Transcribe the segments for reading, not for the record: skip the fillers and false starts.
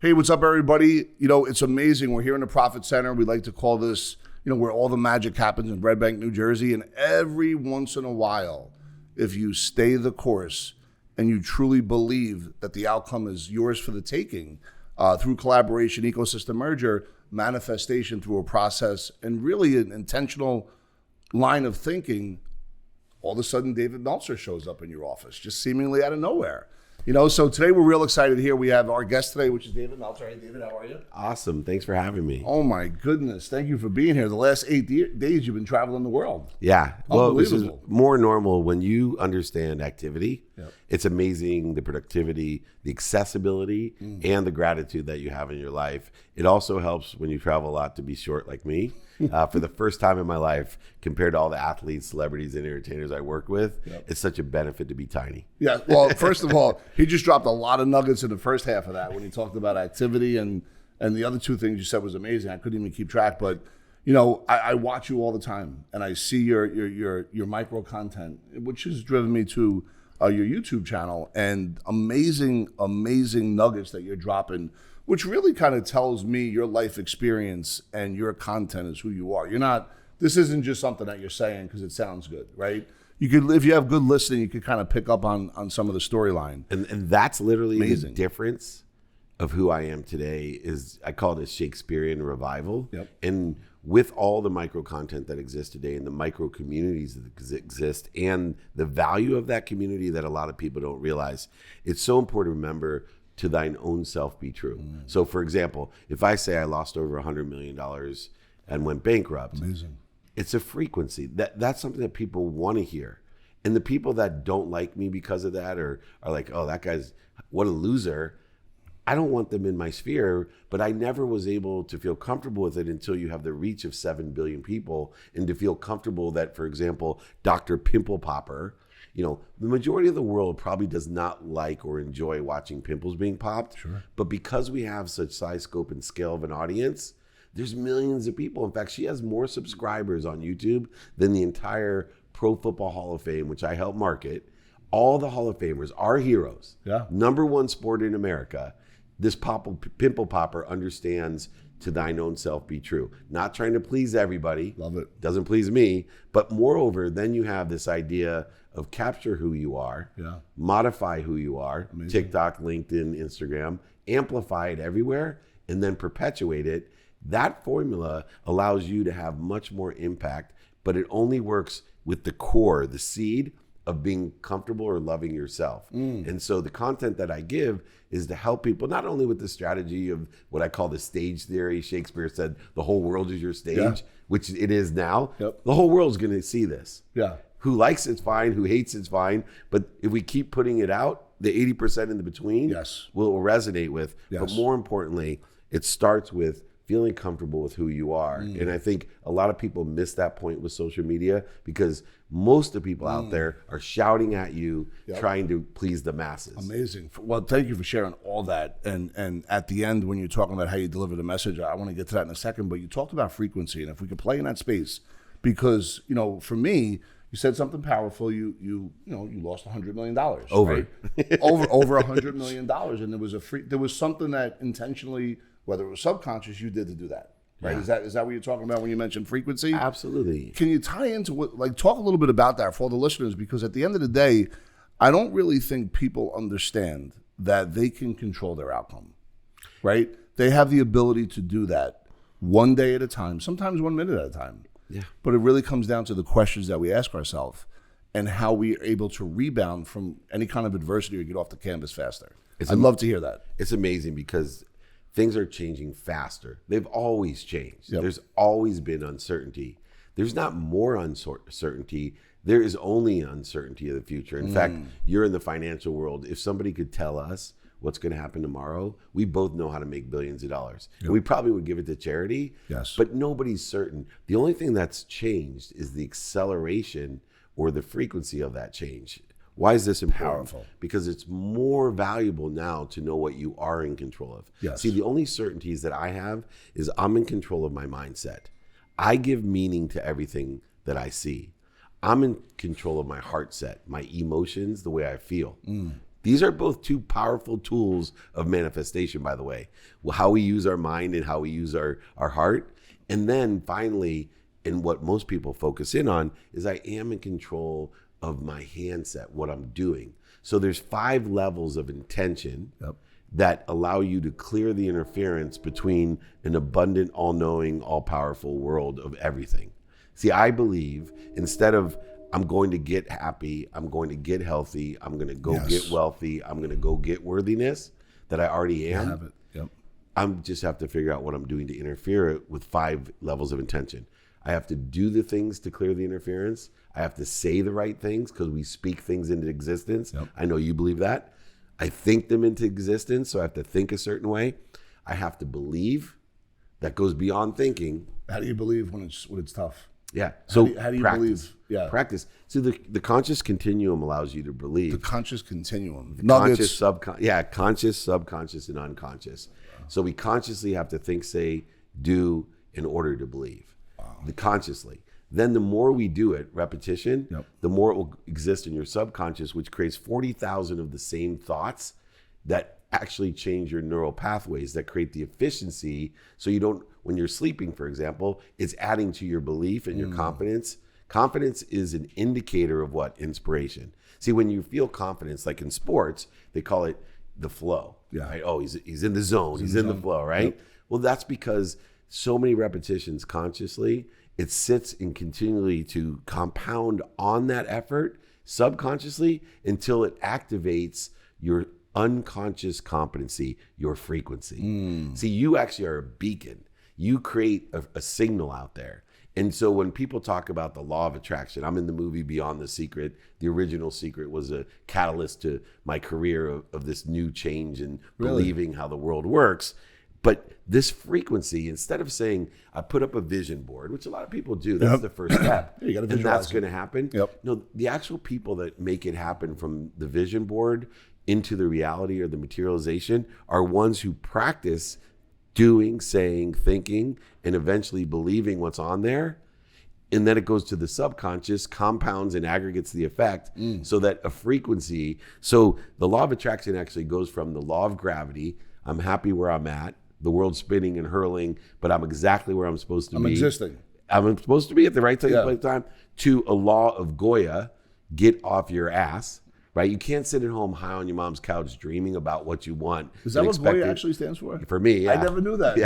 Hey, what's up, everybody? It's amazing. We're here in the Profit Center. We like to call this, where all the magic happens in Red Bank, New Jersey. And every once in a while, if you stay the course and you truly believe that the outcome is yours for the taking, through collaboration, ecosystem merger, manifestation through a process, and really an intentional line of thinking, all of a sudden David Meltzer shows up in your office, just seemingly out of nowhere. So today we're real excited here. We have our guest today, which is David Meltzer. Hey, David, how are you? Awesome. Thanks for having me. Oh, my goodness. Thank you for being here. The last 8 days you've been traveling the world. Yeah. Well, this is more normal when you understand activity. Yep. It's amazing, the productivity, the accessibility, and the gratitude that you have in your life. It also helps when you travel a lot to be short like me. For the first time in my life, compared to all the athletes, celebrities, and entertainers I work with, It's such a benefit to be tiny. Yeah. Well, first of all, he just dropped a lot of nuggets in the first half of that when he talked about activity, and the other two things you said was amazing. I couldn't even keep track, but I watch you all the time, and I see your micro content, which has driven me to your YouTube channel, and amazing nuggets that you're dropping, which really kind of tells me your life experience and your content is who you are. This isn't just something that you're saying because it sounds good, right? If you have good listening, you could kind of pick up on some of the storyline. And that's literally amazing. The difference of who I am today is, I call it a Shakespearean revival. Yep. And with all the micro content that exists today and the micro communities that exist and the value of that community that a lot of people don't realize, it's so important to remember, to thine own self be true. So for example, if I say I lost over $100 million and went bankrupt, amazing. It's a frequency. That's something that people want to hear. And the people that don't like me because of that or are like, oh, that guy's, what a loser, I don't want them in my sphere, but I never was able to feel comfortable with it until you have the reach of 7 billion people, and to feel comfortable that, for example, Dr. Pimple Popper, the majority of the world probably does not like or enjoy watching pimples being popped. Sure. But because we have such size, scope, and scale of an audience, there's millions of people. In fact, she has more subscribers on YouTube than the entire Pro Football Hall of Fame, which I help market. All the Hall of Famers are heroes. Yeah. Number one sport in America. This pimple popper understands, to thine own self be true. Not trying to please everybody. Love it. Doesn't please me. But moreover, then you have this idea of capture who you are, modify who you are, amazing. TikTok, LinkedIn, Instagram, amplify it everywhere, and then perpetuate it. That formula allows you to have much more impact, but it only works with the core, the seed of being comfortable or loving yourself. And so the content that I give is to help people, not only with the strategy of what I call the stage theory. Shakespeare said the whole world is your stage, which it is now. Yep. The whole world's going to see this. Yeah. Who likes it's fine, who hates it's fine. But if we keep putting it out, the 80% in the between will resonate with. Yes. But more importantly, it starts with feeling comfortable with who you are. And I think a lot of people miss that point with social media, because most of the people out there are shouting at you, trying to please the masses. Amazing. Well, thank you for sharing all that. And at the end, when you're talking about how you deliver the message, I want to get to that in a second, but you talked about frequency. And if we could play in that space, because, for me, you said something powerful. You lost $100 million. Over. Right? over $100 million. And there was something that intentionally, whether it was subconscious, you did to do that, right? Yeah. Is that what you're talking about when you mentioned frequency? Absolutely. Can you tie into talk a little bit about that for all the listeners? Because at the end of the day, I don't really think people understand that they can control their outcome, right? They have the ability to do that one day at a time, sometimes 1 minute at a time. Yeah. But it really comes down to the questions that we ask ourselves and how we are able to rebound from any kind of adversity or get off the canvas faster. I'd love to hear that. It's amazing because things are changing faster. They've always changed. Yep. There's always been uncertainty. There's not more uncertainty. There is only uncertainty of the future. In fact, you're in the financial world. If somebody could tell us what's going to happen tomorrow, we both know how to make billions of dollars. Yep. And we probably would give it to charity, but nobody's certain. The only thing that's changed is the acceleration or the frequency of that change. Why is this important? Powerful. Because it's more valuable now to know what you are in control of. Yes. See, the only certainties that I have is I'm in control of my mindset. I give meaning to everything that I see. I'm in control of my heart set, my emotions, the way I feel. These are both two powerful tools of manifestation, by the way. How we use our mind and how we use our heart. And then finally, and what most people focus in on is I am in control of my handset, what I'm doing. So there's 5 levels of intention that allow you to clear the interference between an abundant, all-knowing, all-powerful world of everything. See, I believe instead of I'm going to get happy, I'm going to get healthy, I'm going to go get wealthy, I'm going to go get worthiness that I already am. Have it. Yep. I just have to figure out what I'm doing to interfere with 5 levels of intention. I have to do the things to clear the interference. I have to say the right things because we speak things into existence. Yep. I know you believe that. I think them into existence, so I have to think a certain way. I have to believe. That goes beyond thinking. How do you believe when it's tough? Yeah. So how do you practice, believe? Yeah. Practice. So the conscious continuum allows you to believe. The conscious continuum. Conscious, conscious, subconscious, and unconscious. So we consciously have to think, say, do in order to believe. The consciously. Then the more we do it, repetition, the more it will exist in your subconscious, which creates 40,000 of the same thoughts that actually change your neural pathways, that create the efficiency. So you don't, when you're sleeping, for example, it's adding to your belief and your confidence. Confidence is an indicator of what? Inspiration. See, when you feel confidence, like in sports, they call it the flow. Yeah. Right? Oh, he's in the zone. He's in the flow, right? Yep. Well, that's because so many repetitions consciously, it sits and continually to compound on that effort subconsciously until it activates your unconscious competency, your frequency. See, you actually are a beacon. You create a signal out there. And so when people talk about the law of attraction, I'm in the movie Beyond the Secret. The original Secret was a catalyst to my career of this new change and believing how the world works. But this frequency, instead of saying, I put up a vision board, which a lot of people do, that's the first step. You gotta visualize, and that's going to happen. No, the actual people that make it happen from the vision board into the reality or the materialization are ones who practice doing, saying, thinking, and eventually believing what's on there. And then it goes to the subconscious, compounds and aggregates the effect so that a frequency. So the law of attraction actually goes from the law of gravity. I'm happy where I'm at. The world's spinning and hurling, but I'm exactly where I'm supposed to be. I'm existing. I'm supposed to be at the right time, right time. To a law of Goya, get off your ass. Right? You can't sit at home high on your mom's couch dreaming about what you want. Is that what Goya actually stands for? For me, yeah. I never knew that.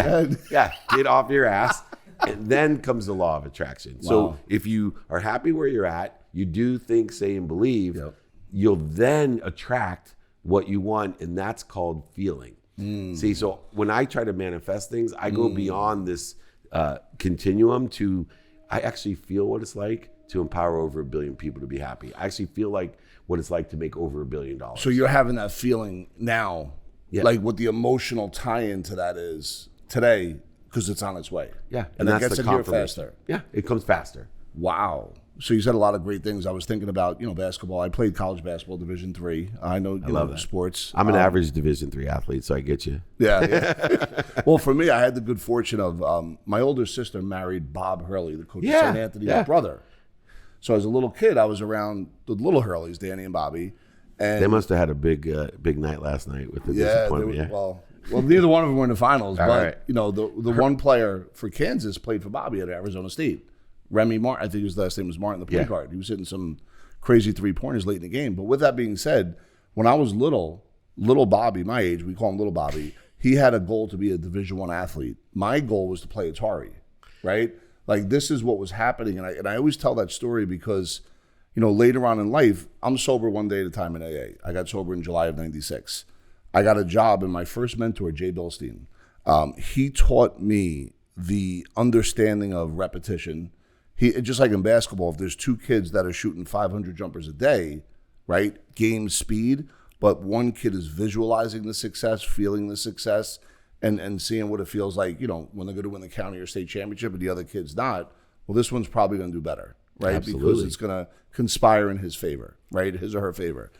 Yeah, get off your ass. And then comes the law of attraction. Wow. So if you are happy where you're at, you do think, say, and believe, you'll then attract what you want, and that's called feeling. See, so when I try to manifest things, I go beyond this continuum to, I actually feel what it's like to empower over 1 billion people to be happy. I actually feel like what it's like to make over $1 billion. So you're having that feeling now, like what the emotional tie-in to that is today, because it's on its way. Yeah, and that gets it here faster. Yeah, it comes faster. Wow. So you said a lot of great things. I was thinking about, basketball. I played college basketball, Division III. I know, I love sports. I'm an average Division III athlete, so I get you. Yeah. Well, for me, I had the good fortune of my older sister married Bob Hurley, the coach of St. Anthony's brother. So as a little kid, I was around the little Hurleys, Danny and Bobby. And they must have had a big night last night with the disappointment. Well, neither one of them were in the finals. But, the one player for Kansas played for Bobby at Arizona State. Remy Martin, I think his last name was Martin, the point guard. He was hitting some crazy three-pointers late in the game. But with that being said, when I was little Bobby, my age, we call him little Bobby, he had a goal to be a Division I athlete. My goal was to play Atari, right? Like, this is what was happening. And I always tell that story because, later on in life, I'm sober one day at a time in AA. I got sober in July of 96. I got a job, and my first mentor, Jay Bilstein, he taught me the understanding of repetition. Just like in basketball, if there's 2 kids that are shooting 500 jumpers a day, right, game speed, but one kid is visualizing the success, feeling the success, and seeing what it feels like, when they're going to win the county or state championship and the other kid's not, well, this one's probably going to do better, right? Absolutely. Because it's going to conspire in his favor, right, his or her favor.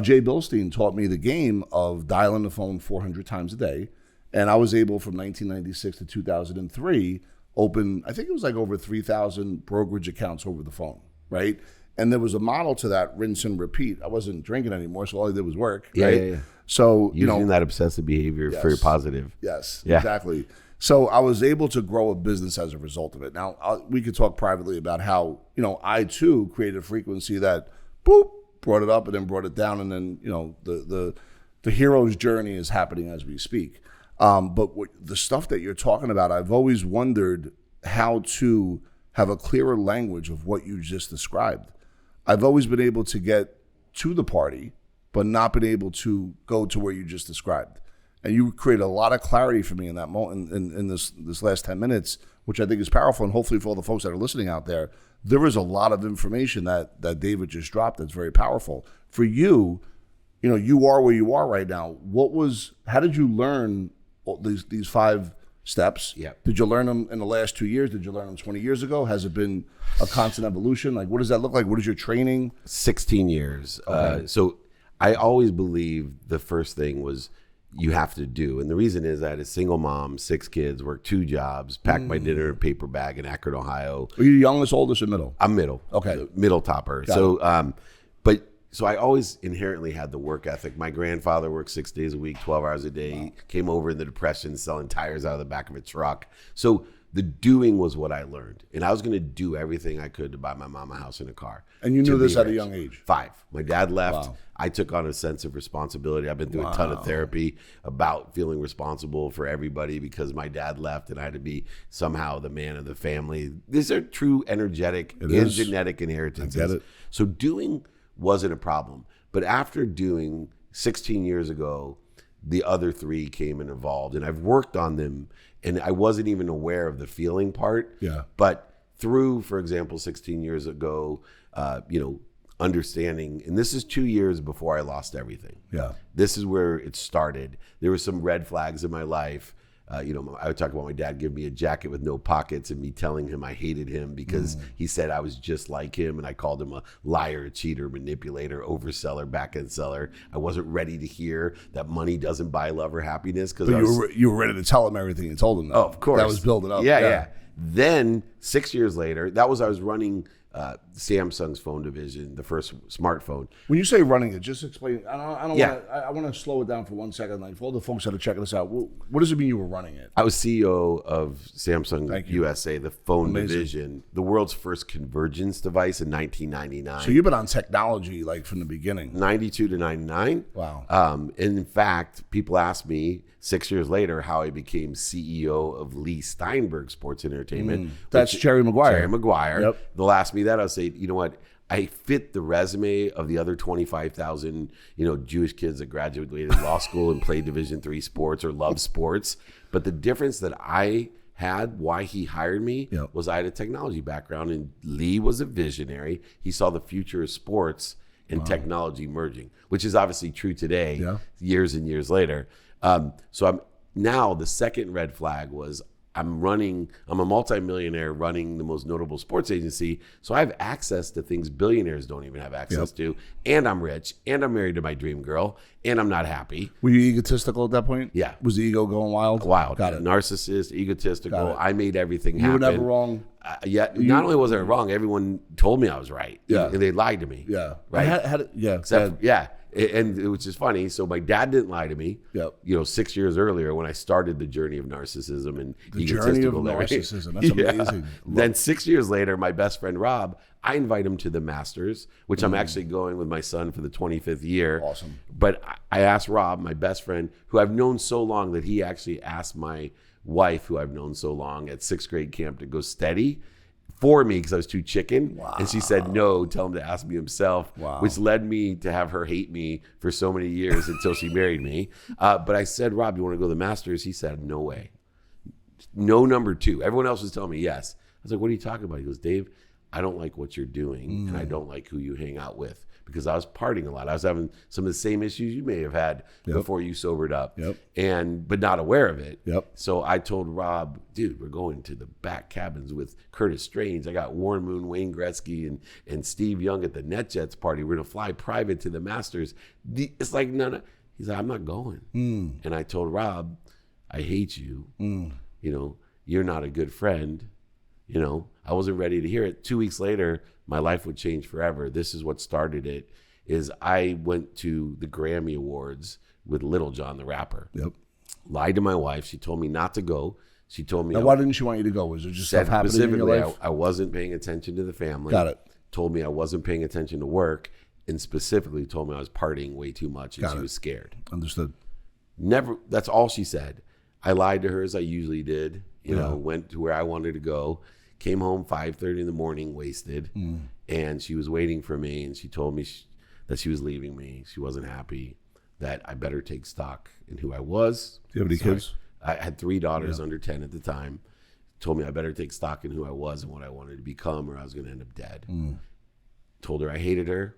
Jay Bilstein taught me the game of dialing the phone 400 times a day, and I was able from 1996 to 2003 open, I think it was like over 3,000 brokerage accounts over the phone, right? And there was a model to that, rinse and repeat. I wasn't drinking anymore, so all I did was work. Yeah, right? yeah. So, using that obsessive behavior for your positive. Yes, yeah. exactly. So I was able to grow a business as a result of it. Now, we could talk privately about how, I too created a frequency that, boop, brought it up and then brought it down. And then, the hero's journey is happening as we speak. But the stuff that you're talking about, I've always wondered how to have a clearer language of what you just described. I've always been able to get to the party, but not been able to go to where you just described. And you create a lot of clarity for me in that moment, in this last 10 minutes, which I think is powerful. And hopefully for all the folks that are listening out there, there is a lot of information that David just dropped that's very powerful. For you, you are where you are right now. How did you learn these 5 steps? Yeah. Did you learn them in the last 2 years? Did you learn them 20 years ago? Has it been a constant evolution? Like, what does that look like? What is your training? 16 years. Okay. So I always believed the first thing was you have to do. And the reason is that a single mom, 6 kids, worked 2 jobs, packed my dinner in a paper bag in Akron, Ohio. Are you youngest, oldest, or middle? I'm middle. Okay. Middle topper. So I always inherently had the work ethic. My grandfather worked 6 days a week, 12 hours a day. Wow. Came over in the Depression selling tires out of the back of a truck. So the doing was what I learned. And I was going to do everything I could to buy my mom a house and a car. And you knew this at a young age? 5. My dad left. Wow. I took on a sense of responsibility. I've been through a ton of therapy about feeling responsible for everybody because my dad left and I had to be somehow the man of the family. These are true energetic and genetic inheritances. I get it. So doing wasn't a problem. But after doing 16 years ago, the other 3 came and evolved. And I've worked on them and I wasn't even aware of the feeling part. Yeah. But through, for example, 16 years ago, understanding, and this is 2 years before I lost everything. Yeah. This is where it started. There were some red flags in my life. I would talk about my dad giving me a jacket with no pockets and me telling him I hated him because he said I was just like him and I called him a liar, a cheater, manipulator, overseller, back-end seller. I wasn't ready to hear that money doesn't buy love or happiness. But you were ready to tell him everything you told him, though. Oh, of course. That was building up. Yeah. Then 6 years later, I was running Samsung's phone division, the first smartphone. When you say running it, just explain. I want to slow it down for 1 second. Like for all the folks that are checking this out, what does it mean you were running it? I was CEO of Samsung USA, the phone division, the world's first convergence device in 1999. So you've been on technology like from the beginning. 92 to 99. Wow. And in fact, people ask me 6 years later how I became CEO of Leigh Steinberg Sports Entertainment. That's Jerry Maguire. Jerry Maguire. Yep. They'll ask me that. I'll say, you know what? I fit the resume of the other 25,000, Jewish kids that graduated law school and played Division III sports or love sports. But the difference that I had, why he hired me, was I had a technology background, and Leigh was a visionary. He saw the future of sports and technology merging, which is obviously true today, years and years later. So I'm now, the second red flag was I'm a multimillionaire running the most notable sports agency. So I have access to things billionaires don't even have access to. And I'm rich, and I'm married to my dream girl, and I'm not happy. Were you egotistical at that point? Yeah. Was the ego going wild? Wild. Got it. Narcissist, egotistical. I made everything happen. You were never wrong. Not only was I wrong, everyone told me I was right. Yeah. And they lied to me. Yeah. Right. And it was just funny. So my dad didn't lie to me. Yep. 6 years earlier when I started the journey of narcissism and the journey of narcissism. That's amazing. Then 6 years later, my best friend Rob, I invite him to the Masters, which I'm actually going with my son for the 25th year. Awesome. But I asked Rob, my best friend, who I've known so long, that he actually asked my wife, who I've known so long, at 6th grade camp to go steady for me because I was too chicken. Wow. And she said, no, tell him to ask me himself, which led me to have her hate me for so many years until she married me. But I said, Rob, you want to go to the Masters? He said, no way. No, number 2. Everyone else was telling me yes. I was like, what are you talking about? He goes, Dave, I don't like what you're doing, and I don't like who you hang out with, because I was partying a lot. I was having some of the same issues you may have had before you sobered up, but not aware of it. So I told Rob, dude, we're going to the back cabins with Curtis Strange. I got Warren Moon, Wayne Gretzky, and Steve Young at the NetJets party. We're going to fly private to the Masters. It's like, no. He's like, I'm not going. And I told Rob, I hate you. You're not a good friend. I wasn't ready to hear it. 2 weeks later, my life would change forever. This is what started it, is I went to the Grammy Awards with Little John, the rapper. Yep. Lied to my wife. She told me not to go. She told me. Now, why didn't she want you to go? Was there just stuff happening in your life? I wasn't paying attention to the family. Got it. Told me I wasn't paying attention to work, and specifically told me I was partying way too much, and she was scared. Understood. Never. That's all she said. I lied to her as I usually did. Went to where I wanted to go. Came home 5:30 in the morning, wasted, and she was waiting for me. And she told me that she was leaving me. She wasn't happy. That I better take stock in who I was. Do you have any kids? I had 3 daughters under 10 at the time. Told me I better take stock in who I was and what I wanted to become, or I was going to end up dead. Told her I hated her.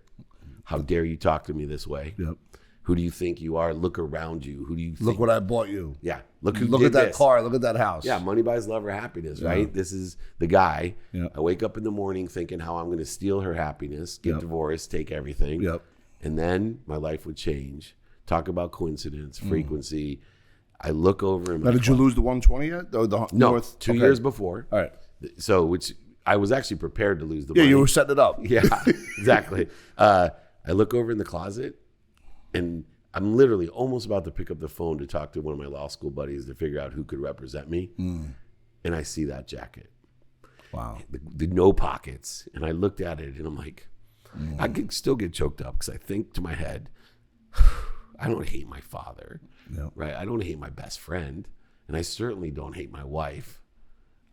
How dare you talk to me this way? Yep. Who do you think you are? Look around you. Who do you think? Look what I bought you. Yeah. Look at that car. Look at that house. Yeah. Money buys love or happiness, right? This is the guy. Yeah. I wake up in the morning thinking how I'm going to steal her happiness, get divorced, take everything. Yep. And then my life would change. Talk about coincidence, frequency. I look over. Now, did you lose the 120 yet? No, North? 2 years before. All right. So, which I was actually prepared to lose the money. Yeah, you were setting it up. Yeah, exactly. I look over in the closet, and I'm literally almost about to pick up the phone to talk to one of my law school buddies to figure out who could represent me. And I see that jacket. Wow. The no pockets. And I looked at it, and I'm like, I could still get choked up because I think to my head, I don't hate my father, right? I don't hate my best friend, and I certainly don't hate my wife.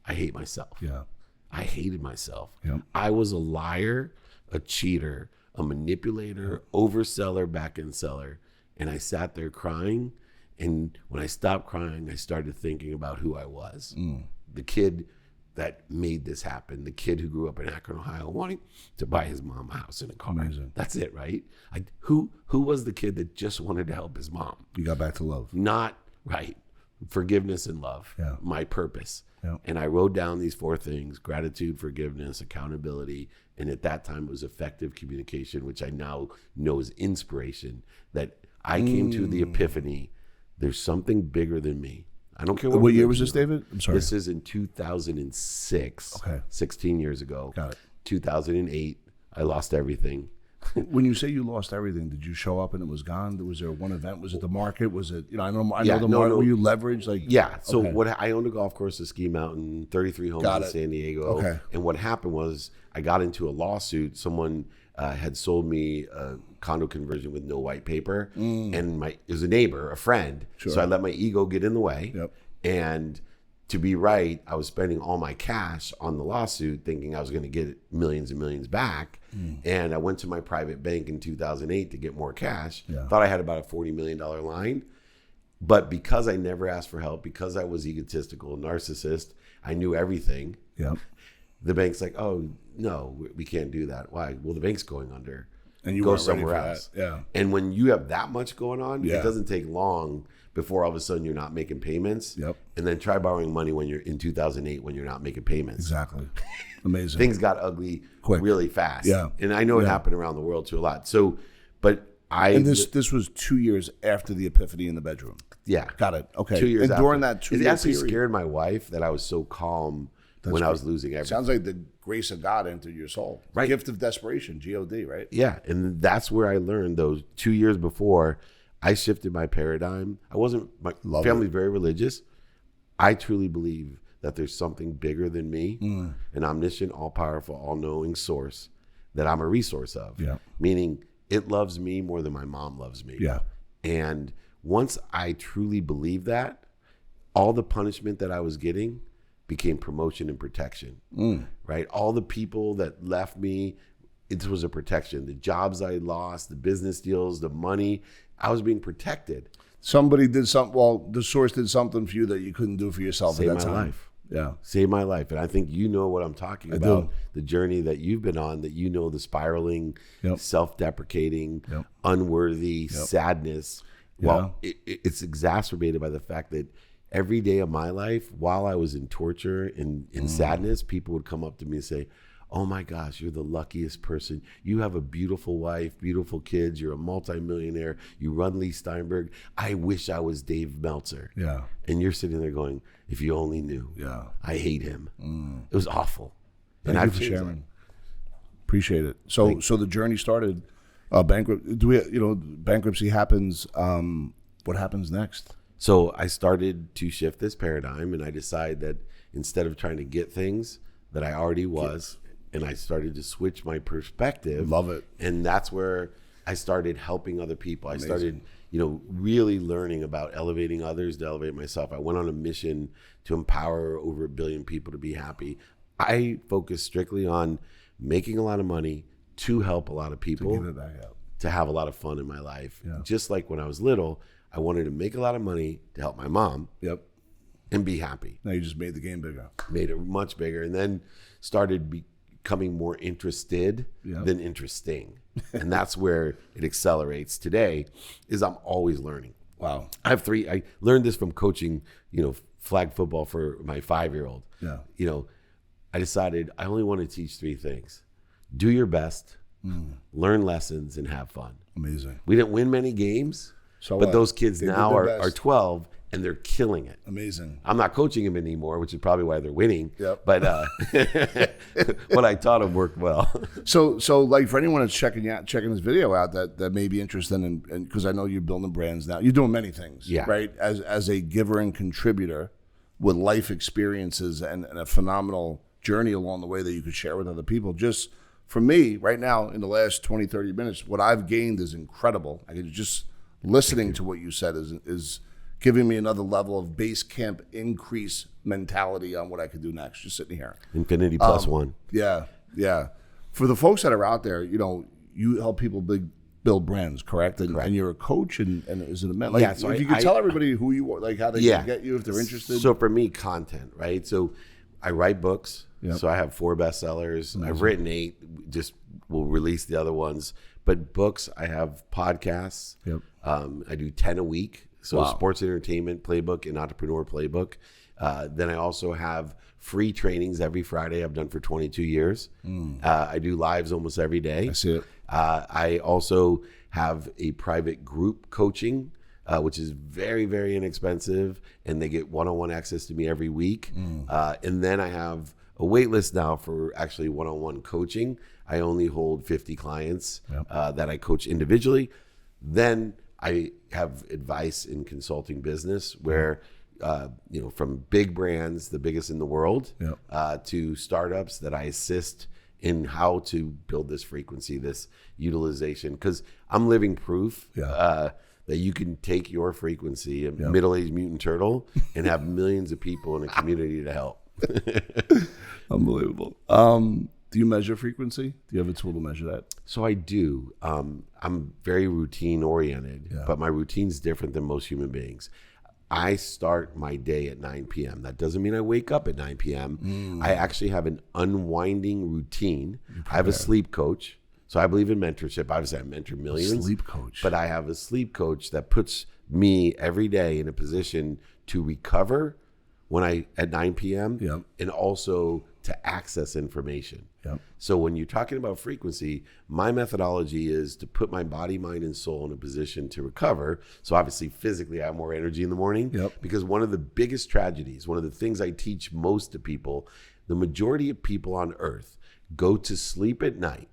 I hate myself. Yeah. I hated myself. Yep. I was a liar, a cheater, a manipulator, overseller, back-end seller, and I sat there crying, and when I stopped crying, I started thinking about who I was. The kid that made this happen, the kid who grew up in Akron, Ohio, wanting to buy his mom a house and a car. Amazing. That's it, right? Who was the kid that just wanted to help his mom? You got back to love. Not right. Forgiveness and love. Yeah. My purpose. Yeah. And I wrote down these 4 things: gratitude, forgiveness, accountability. And at that time it was effective communication, which I now know is inspiration. That I came to the epiphany. There's something bigger than me. I don't care what year was this, David? I'm sorry. This is in 2006. Okay. 16 years ago. Got it. 2008, I lost everything. When you say you lost everything, did you show up and it was gone? Was there one event? Was it the market? Was it, I know the market. Were you leveraged? So what I owned a golf course at Ski Mountain, 33 homes in San Diego. Okay. And what happened was I got into a lawsuit. Someone had sold me a condo conversion with no white paper, and it was a neighbor, a friend. Sure. So I let my ego get in the way. Yep. And to be right, I was spending all my cash on the lawsuit, thinking I was going to get millions and millions back. And I went to my private bank in 2008 to get more cash. Yeah. Thought I had about a $40 million line. But because I never asked for help, because I was egotistical, narcissist, I knew everything. Yep. The bank's like, oh, no, we can't do that. Why? Well, the bank's going under. And you go weren't ready somewhere for else. that. Yeah. And when you have that much going on, Yeah. it doesn't take long before all of a sudden you're not making payments. Yep. And then try borrowing money when you're in 2008 when you're not making payments. Exactly. Amazing. Things got ugly Quick. really fast. Yeah. And I know it happened around the world too a lot. So, but And this was 2 years after the epiphany in the bedroom. Yeah. Got it. Okay. 2 years and after. during that 2 years, it actually scared my wife that I was so calm when I was losing everything. Sounds like the grace of God entered your soul. Right. Gift of desperation, G-O-D, right? Yeah, and that's where I learned those 2 years before. I shifted my paradigm. My family's very religious. I truly believe that there's something bigger than me, an omniscient, all-powerful, all-knowing source that I'm a resource of. Yeah. Meaning it loves me more than my mom loves me. Yeah. And once I truly believed that, all the punishment that I was getting became promotion and protection, right? All the people that left me, it was a protection. The jobs I lost, the business deals, the money, I was being protected. Somebody did something, well, the source did something for you that you couldn't do for yourself Saved at that my time. life. Yeah. Saved my life. And I think you know what I'm talking about. The journey that you've been on, that you know the spiraling, self-deprecating, unworthy, sadness. Well, it's exacerbated by the fact that every day of my life, while I was in torture and in sadness, people would come up to me and say, oh my gosh, you're the luckiest person. You have a beautiful wife, beautiful kids. You're a multimillionaire. You run Leigh Steinberg. I wish I was Dave Meltzer. Yeah. And you're sitting there going, if you only knew. Yeah. I hate him. It was awful. Thank you for sharing. Appreciate it. So the journey started. Bankruptcy happens. What happens next? So I started to shift this paradigm, and I decided that instead of trying to get things that I already was, and I started to switch my perspective. Love it. And that's where I started helping other people. Amazing. I started, really learning about elevating others to elevate myself. I went on a mission to empower over 1 billion people to be happy. I focused strictly on making a lot of money to help a lot of people, to give it back out, to have a lot of fun in my life. Yeah. Just like when I was little, I wanted to make a lot of money to help my mom. Yep. And be happy. Now you just made the game bigger. Made it much bigger, and then started becoming more interested than interesting. And that's where it accelerates today, is I'm always learning. Wow. I learned this from coaching, flag football for my 5-year-old. Yeah. I decided I only want to teach 3 things. Do your best, learn lessons, and have fun. Amazing. We didn't win many games, but those kids now are 12 and they're killing it. Amazing. I'm not coaching them anymore, which is probably why they're winning. Yep. But what I taught them worked well. So like for anyone that's checking this video out that may be interested in, because I know you're building brands now, you're doing many things, right? As a giver and contributor with life experiences and a phenomenal journey along the way that you could share with other people. Just for me right now in the last 20, 30 minutes, what I've gained is incredible. I could just listening to what you said is giving me another level of base camp increase mentality on what I could do next, just sitting here. Infinity plus one. Yeah. For the folks that are out there, you help people build brands, correct? And you're a coach, and is it a man? Like, so if you could tell everybody who you are, like how they can get you if they're interested. So for me, content, right? So I write books. Yep. So I have 4 bestsellers. Amazing. I've written 8. Just will release the other ones. But books, I have podcasts. Yep. I do 10 a week. So sports entertainment playbook and entrepreneur playbook. Then I also have free trainings every Friday. I've done for 22 years. I do lives almost every day. I see it. I also have a private group coaching, which is very, very inexpensive. And they get one-on-one access to me every week. And then I have a wait list now for actually one-on-one coaching. I only hold 50 clients that I coach individually. Then I have advice in consulting business where, from big brands, the biggest in the world, to startups that I assist in how to build this frequency, this utilization. Because I'm living proof that you can take your frequency, a middle-aged mutant turtle, and have millions of people in a community to help. Unbelievable. Do you measure frequency? Do you have a tool to measure that? So I do. I'm very routine oriented, but my routine's different than most human beings. I start my day at 9 p.m. That doesn't mean I wake up at 9 p.m. I actually have an unwinding routine. I have a sleep coach. So I believe in mentorship. Obviously, I mentor millions. Sleep coach. But I have a sleep coach that puts me every day in a position to recover at 9 p.m. and also to access information. So when you're talking about frequency, my methodology is to put my body, mind, and soul in a position to recover. So obviously, physically, I have more energy in the morning. Because one of the biggest tragedies, one of the things I teach most to people, the majority of people on earth go to sleep at night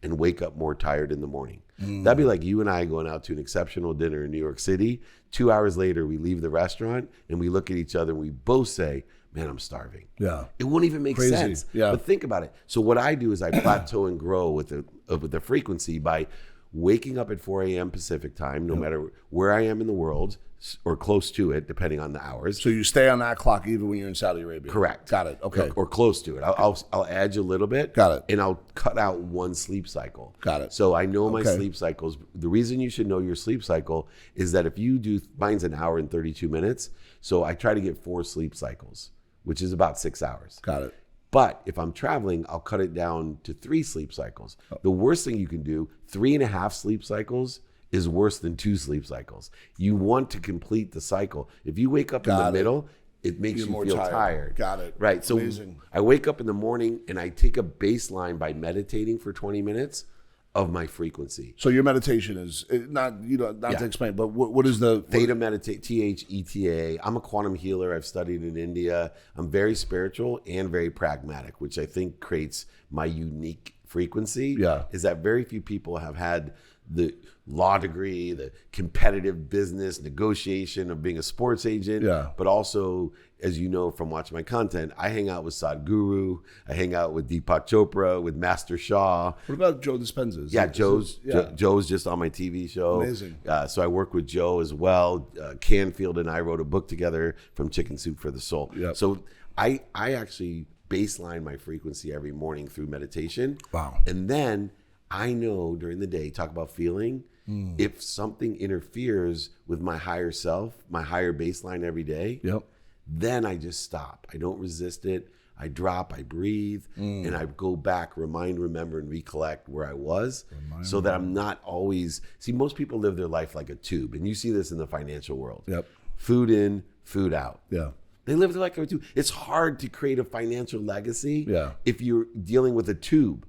and wake up more tired in the morning. That'd be like you and I going out to an exceptional dinner in New York City. 2 hours later, we leave the restaurant and we look at each other and we both say, man, I'm starving. It won't even make sense. But think about it. So what I do is I plateau and grow with the frequency by waking up at 4 a.m. Pacific time, no matter where I am in the world, or close to it, depending on the hours. So you stay on that clock even when you're in Saudi Arabia? Correct. Got it. Okay. Or close to it. I'll edge a little bit. Got it. And I'll cut out one sleep cycle. Got it. So I know my sleep cycles. The reason you should know your sleep cycle is that if you do, mine's an hour and 32 minutes. So I try to get 4 sleep cycles, which is about 6 hours. Got it. But if I'm traveling, I'll cut it down to 3 sleep cycles. The worst thing you can do, 3.5 sleep cycles is worse than 2 sleep cycles. You want to complete the cycle. If you wake up in the middle, it makes You're you more feel tired. tired. Got it. Right. So Amazing. I wake up in the morning and I take a baseline by meditating for 20 minutes of my frequency. So your meditation is not to explain, but what is the Theta meditate, THETA. I'm a quantum healer. I've studied in India. I'm very spiritual and very pragmatic, which I think creates my unique frequency. Yeah. Is that very few people have had the law degree, the competitive business negotiation of being a sports agent, but also, as you know from watching my content, I hang out with Sadhguru, I hang out with Deepak Chopra, with Master Shah. What about Joe Dispenza? Joe's just on my TV show. Amazing. So I work with Joe as well. Canfield and I wrote a book together, From Chicken Soup for the Soul. Yep. So I actually baseline my frequency every morning through meditation. Wow. And then I know during the day, talk about feeling, if something interferes with my higher self, my higher baseline every day, then I just stop. I don't resist it. I drop, I breathe, and I go back, remember, and recollect where I was so that I'm not always, see, most people live their life like a tube, and you see this in the financial world. Food in, food out. They live their life like a tube. It's hard to create a financial legacy if you're dealing with a tube.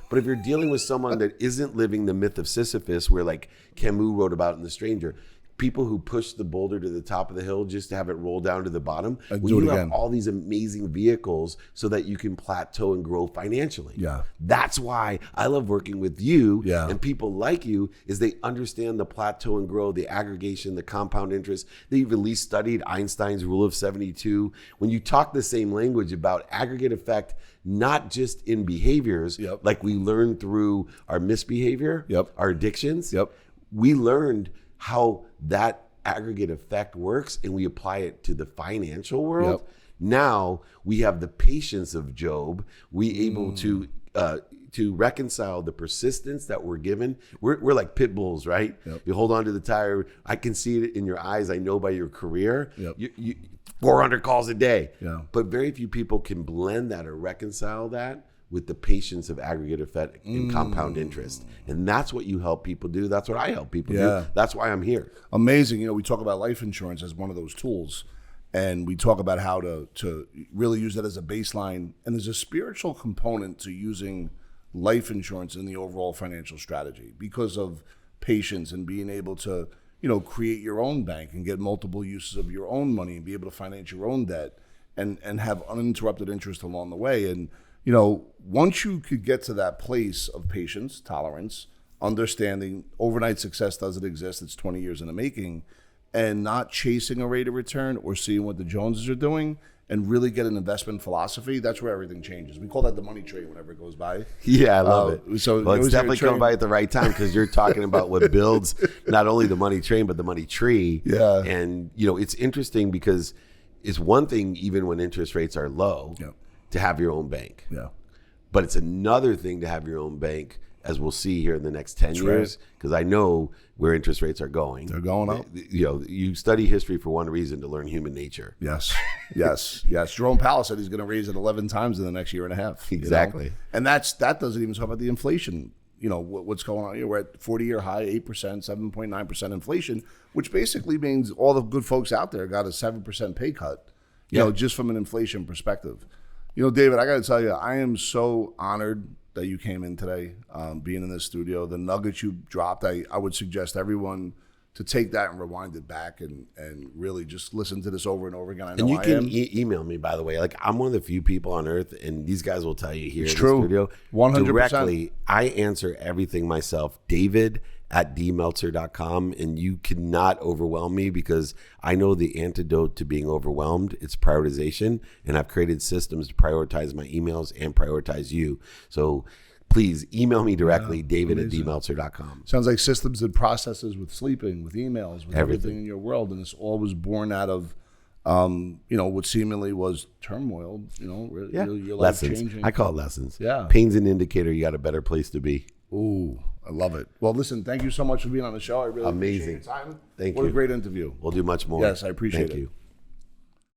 But if you're dealing with someone that isn't living the myth of Sisyphus, where like Camus wrote about in The Stranger, people who push the boulder to the top of the hill just to have it roll down to the bottom. When you have all these amazing vehicles so that you can plateau and grow financially. That's why I love working with you and people like you, is they understand the plateau and grow, the aggregation, the compound interest. They've at least studied Einstein's rule of 72. When you talk the same language about aggregate effect, not just in behaviors, like we learned through our misbehavior, our addictions, we learned how that aggregate effect works, and we apply it to the financial world. Now we have the patience of Job. We able to reconcile the persistence that we're given. We're like pit bulls, right? You hold on to the tire. I can see it in your eyes. I know by your career. You 400 calls a day. But very few people can blend that or reconcile that with the patience of aggregate effect and compound interest. And that's what you help people do. That's what I help people do. That's why I'm here. Amazing. We talk about life insurance as one of those tools, and we talk about how to really use that as a baseline. And there's a spiritual component to using life insurance in the overall financial strategy because of patience and being able to, create your own bank and get multiple uses of your own money and be able to finance your own debt and have uninterrupted interest along the way. And once you could get to that place of patience, tolerance, understanding overnight success doesn't exist, it's 20 years in the making, and not chasing a rate of return or seeing what the Joneses are doing, and really get an investment philosophy, that's where everything changes. We call that the money train whenever it goes by. Yeah, I love it. So well, it's definitely coming by at the right time, because you're talking about what builds not only the money train, but the money tree. And, it's interesting because it's one thing, even when interest rates are low, to have your own bank. But it's another thing to have your own bank, as we'll see here in the next 10 years, because I know where interest rates are going. They're going up. You study history for one reason, to learn human nature. Yes. Jerome Powell said he's going to raise it 11 times in the next year and a half. Exactly. And that doesn't even talk about the inflation. What's going on here. We're at 40-year high, 8%, 7.9% inflation, which basically means all the good folks out there got a 7% pay cut, just from an inflation perspective. David, I got to tell you, I am so honored that you came in today, being in this studio. The nuggets you dropped, I would suggest everyone to take that and rewind it back and really just listen to this over and over again. I know and you can email me, by the way. Like, I'm one of the few people on earth, and these guys will tell you here in the studio, 100%. Directly, I answer everything myself. David@dmeltzer.com, and you cannot overwhelm me, because I know the antidote to being overwhelmed. It's prioritization, and I've created systems to prioritize my emails and prioritize you. So please email me directly, David@dmeltzer.com. Sounds like systems and processes with sleeping, with emails, with everything in your world, and this all was born out of what seemingly was turmoil, your life lessons. changing. I call it lessons. Yeah. Pain's an indicator you got a better place to be. Ooh, I love it. Well, listen, thank you so much for being on the show. I really appreciate your time. Thank you. What a great interview. We'll do much more. Yes, I appreciate it. Thank you.